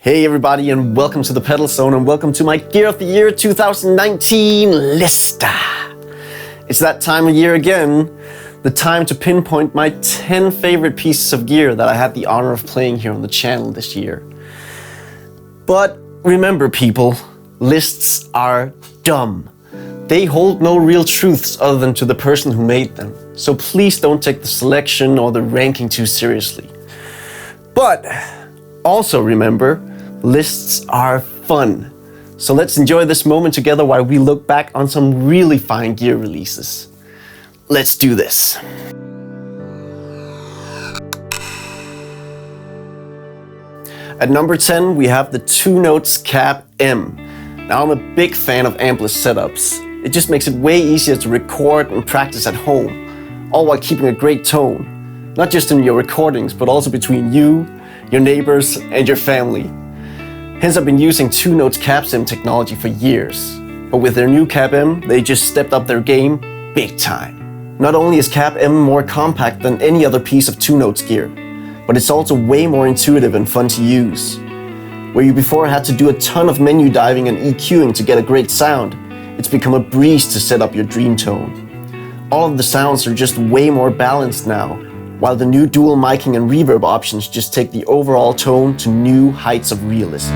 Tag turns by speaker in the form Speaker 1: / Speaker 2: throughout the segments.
Speaker 1: Hey everybody, and welcome to the Pedal Zone, and welcome to my Gear of the Year 2019 list. It's that time of year again, the time to pinpoint my 10 favorite pieces of gear that I had the honor of playing here on the channel this year. But remember people, lists are dumb. They hold no real truths other than to the person who made them. So please don't take the selection or the ranking too seriously. But also remember, lists are fun. So let's enjoy this moment together while we look back on some really fine gear releases. Let's do this. At number 10, we have the 2 Notes Cab M. Now I'm a big fan of ampless setups. It just makes it way easier to record and practice at home, all while keeping a great tone, not just in your recordings, but also between you, your neighbors, and your family. Hence, I've been using 2 Notes Cab M technology for years, but with their new Cab M, they just stepped up their game big time. Not only is Cab M more compact than any other piece of 2 Notes gear, but it's also way more intuitive and fun to use. Where you before had to do a ton of menu diving and EQing to get a great sound, it's become a breeze to set up your dream tone. All of the sounds are just way more balanced now, while the new dual miking and reverb options just take the overall tone to new heights of realism.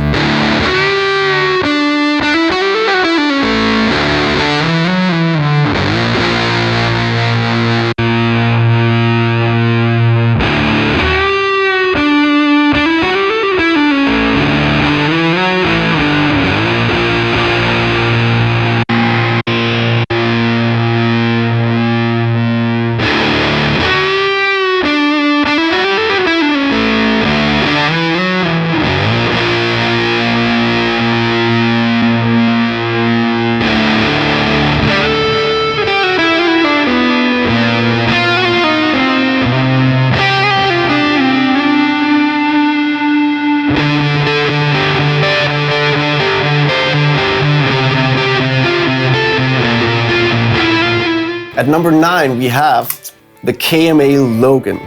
Speaker 1: At number 9, we have the KMA Logan.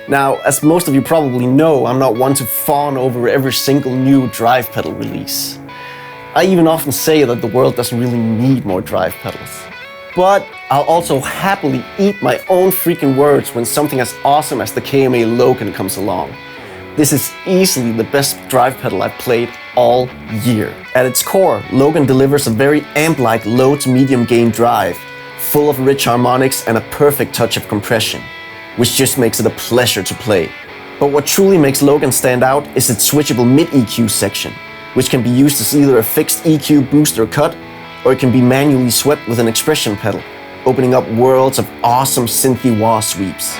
Speaker 1: Now, as most of you probably know, I'm not one to fawn over every single new drive pedal release. I even often say that the world doesn't really need more drive pedals. But I'll also happily eat my own freaking words when something as awesome as the KMA Logan comes along. This is easily the best drive pedal I've played all year. At its core, Logan delivers a very amp-like low to medium gain drive, full of rich harmonics and a perfect touch of compression, which just makes it a pleasure to play. But what truly makes Logan stand out is its switchable mid-EQ section, which can be used as either a fixed EQ boost or cut, or it can be manually swept with an expression pedal, opening up worlds of awesome synthy wah sweeps.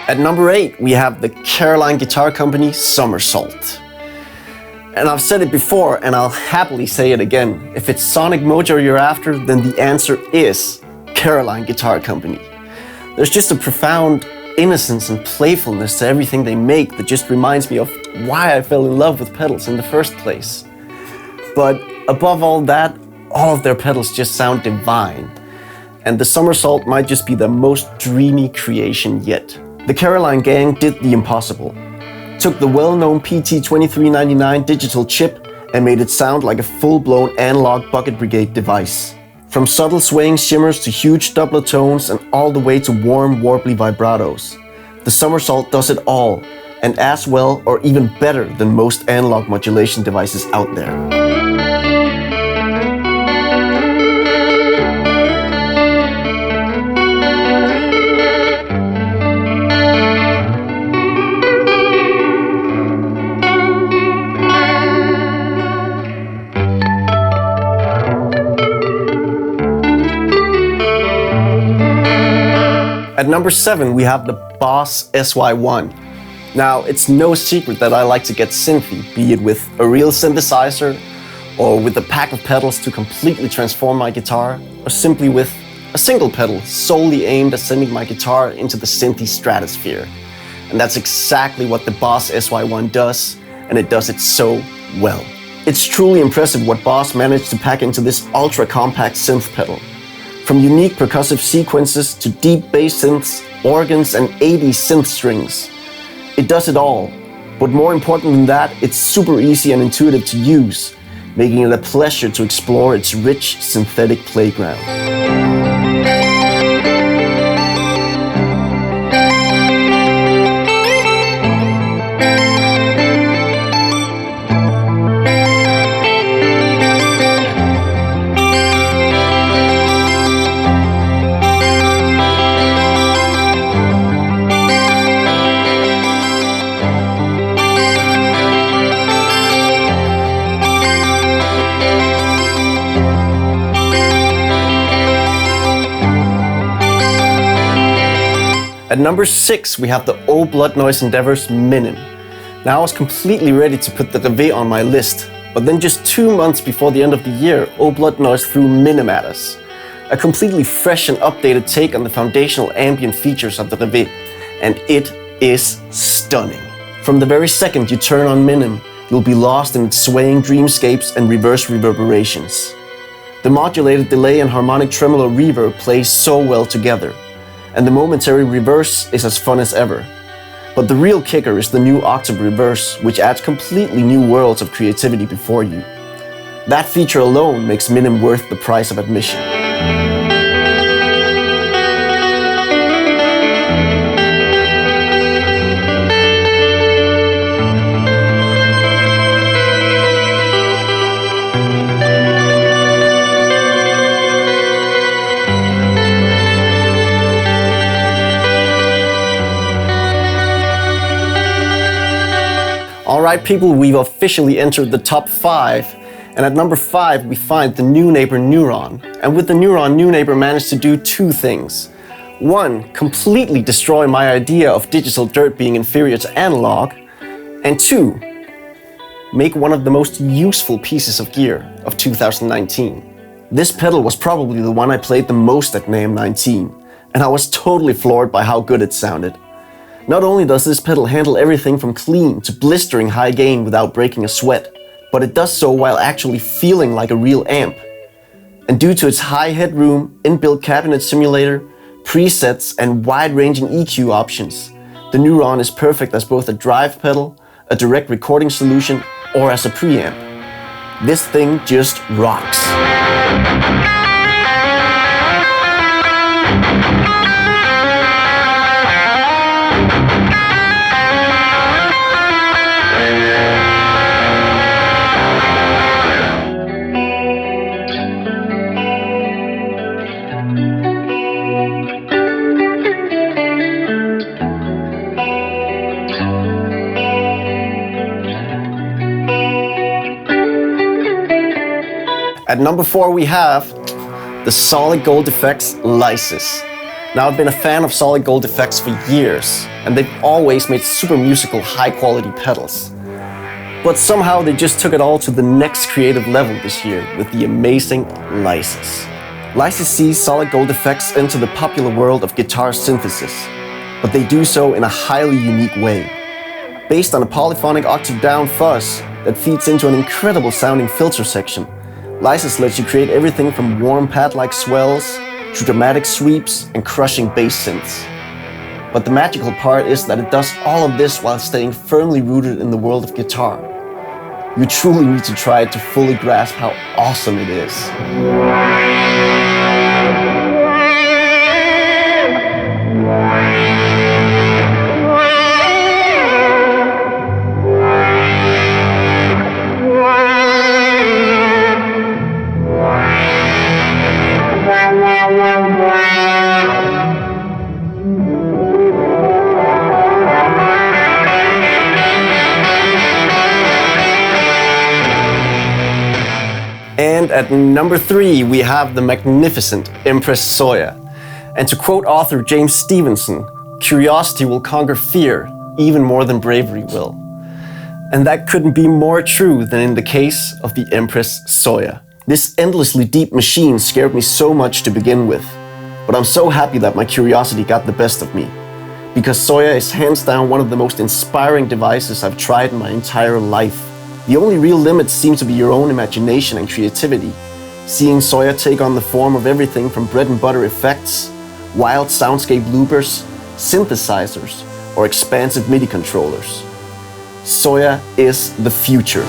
Speaker 1: At number 8, we have the Caroline guitar company Somersault. And I've said it before, and I'll happily say it again. If it's sonic mojo you're after, then the answer is Caroline Guitar Company. There's just a profound innocence and playfulness to everything they make that just reminds me of why I fell in love with pedals in the first place. But above all that, all of their pedals just sound divine. And the Somersault might just be the most dreamy creation yet. The Caroline gang did the impossible. Took the well-known PT2399 digital chip and made it sound like a full-blown analog bucket brigade device. From subtle swaying shimmers to huge doublet tones and all the way to warm, warbly vibratos. The Somersault does it all, and as well or even better than most analog modulation devices out there. At number 7, we have the Boss SY1. Now, it's no secret that I like to get synthy, be it with a real synthesizer, or with a pack of pedals to completely transform my guitar, or simply with a single pedal solely aimed at sending my guitar into the synthy stratosphere. And that's exactly what the Boss SY1 does, and it does it so well. It's truly impressive what Boss managed to pack into this ultra-compact synth pedal. From unique percussive sequences to deep bass synths, organs and 80 synth strings. It does it all, but more important than that, it's super easy and intuitive to use, making it a pleasure to explore its rich synthetic playground. At number 6, we have the Old Blood Noise Endeavor's Minim. Now I was completely ready to put the Reveille on my list, but then just 2 months before the end of the year, Old Blood Noise threw Minim at us. A completely fresh and updated take on the foundational ambient features of the Reveille, and it is stunning. From the very second you turn on Minim, you'll be lost in its swaying dreamscapes and reverse reverberations. The modulated delay and harmonic tremolo reverb plays so well together, and the momentary reverse is as fun as ever. But the real kicker is the new octave reverse, which adds completely new worlds of creativity before you. That feature alone makes Minim worth the price of admission. Alright people, we've officially entered the top 5, and at number 5 we find the Neunaber Neuron. And with the Neuron, Neunaber managed to do 2 things. 1, completely destroy my idea of digital dirt being inferior to analog, and 2, make one of the most useful pieces of gear of 2019. This pedal was probably the one I played the most at NAMM 19, and I was totally floored by how good it sounded. Not only does this pedal handle everything from clean to blistering high gain without breaking a sweat, but it does so while actually feeling like a real amp. And due to its high headroom, inbuilt cabinet simulator, presets and wide-ranging EQ options, the Neuron is perfect as both a drive pedal, a direct recording solution, or as a preamp. This thing just rocks. At number 4 we have the SolidGoldFX Lysis. Now I've been a fan of SolidGoldFX for years, and they've always made super musical high quality pedals. But somehow they just took it all to the next creative level this year with the amazing Lysis. Lysis sees SolidGoldFX enter the popular world of guitar synthesis, but they do so in a highly unique way. Based on a polyphonic octave down fuzz that feeds into an incredible sounding filter section, Lysis lets you create everything from warm pad-like swells to dramatic sweeps and crushing bass synths. But the magical part is that it does all of this while staying firmly rooted in the world of guitar. You truly need to try it to fully grasp how awesome it is. And at number 3, we have the magnificent Empress Soya. And to quote author James Stevenson, curiosity will conquer fear, even more than bravery will. And that couldn't be more true than in the case of the Empress Soya. This endlessly deep machine scared me so much to begin with, but I'm so happy that my curiosity got the best of me, because Soya is hands down one of the most inspiring devices I've tried in my entire life. The only real limits seem to be your own imagination and creativity. Seeing Soya take on the form of everything from bread and butter effects, wild soundscape loopers, synthesizers, or expansive MIDI controllers. Soya is the future.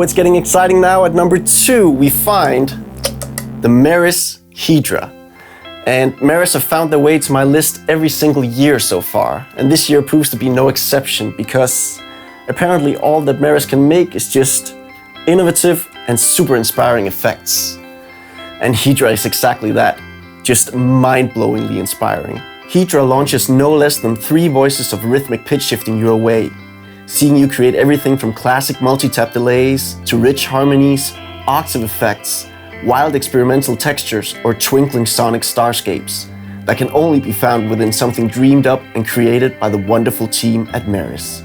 Speaker 1: It's getting exciting now. At number 2, we find the Meris Hedra. And Meris have found their way to my list every single year so far. And this year proves to be no exception, because apparently all that Meris can make is just innovative and super inspiring effects. And Hedra is exactly that, just mind-blowingly inspiring. Hedra launches no less than 3 voices of rhythmic pitch shifting your way, seeing you create everything from classic multi-tap delays to rich harmonies, octave effects, wild experimental textures, or twinkling sonic starscapes that can only be found within something dreamed up and created by the wonderful team at Meris.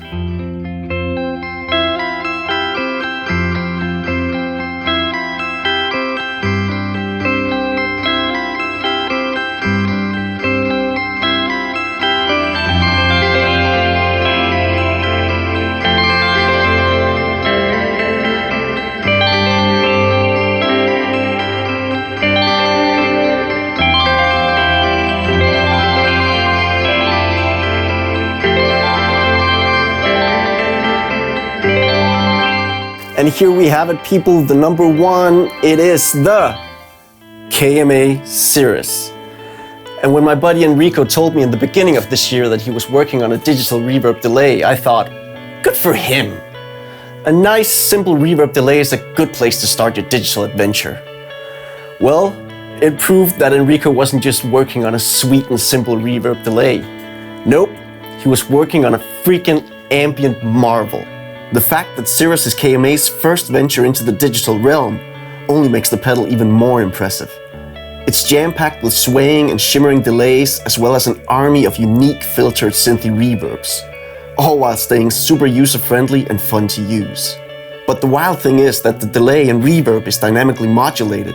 Speaker 1: And here we have it, people, the number 1, it is the KMA Cirrus. And when my buddy Enrico told me in the beginning of this year that he was working on a digital reverb delay, I thought, good for him. A nice, simple reverb delay is a good place to start your digital adventure. Well, it proved that Enrico wasn't just working on a sweet and simple reverb delay. Nope, he was working on a freaking ambient marvel. The fact that Cirrus is KMA's first venture into the digital realm only makes the pedal even more impressive. It's jam-packed with swaying and shimmering delays, as well as an army of unique filtered synthy reverbs, all while staying super user-friendly and fun to use. But the wild thing is that the delay and reverb is dynamically modulated,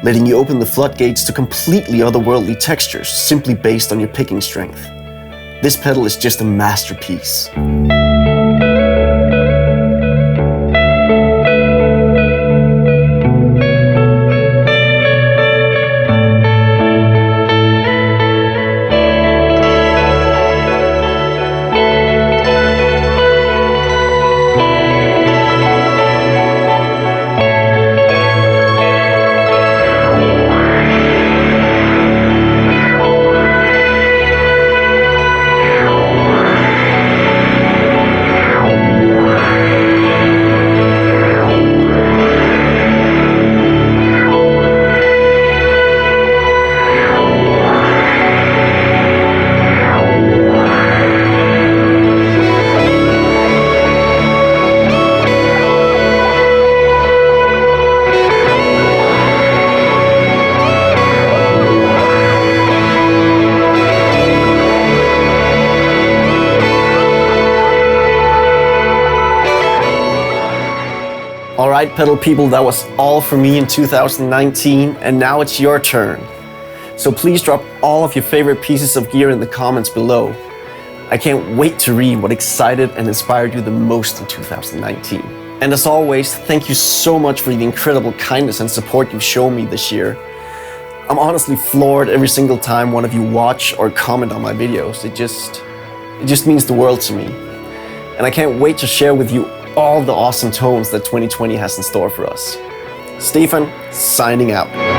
Speaker 1: letting you open the floodgates to completely otherworldly textures simply based on your picking strength. This pedal is just a masterpiece. Alright, pedal people, that was all for me in 2019, and now it's your turn. So please drop all of your favorite pieces of gear in the comments below. I can't wait to read what excited and inspired you the most in 2019. And as always, thank you so much for the incredible kindness and support you've shown me this year. I'm honestly floored every single time one of you watch or comment on my videos. It just means the world to me. and I can't wait to share with you all the awesome tones that 2020 has in store for us. Stefan, signing out.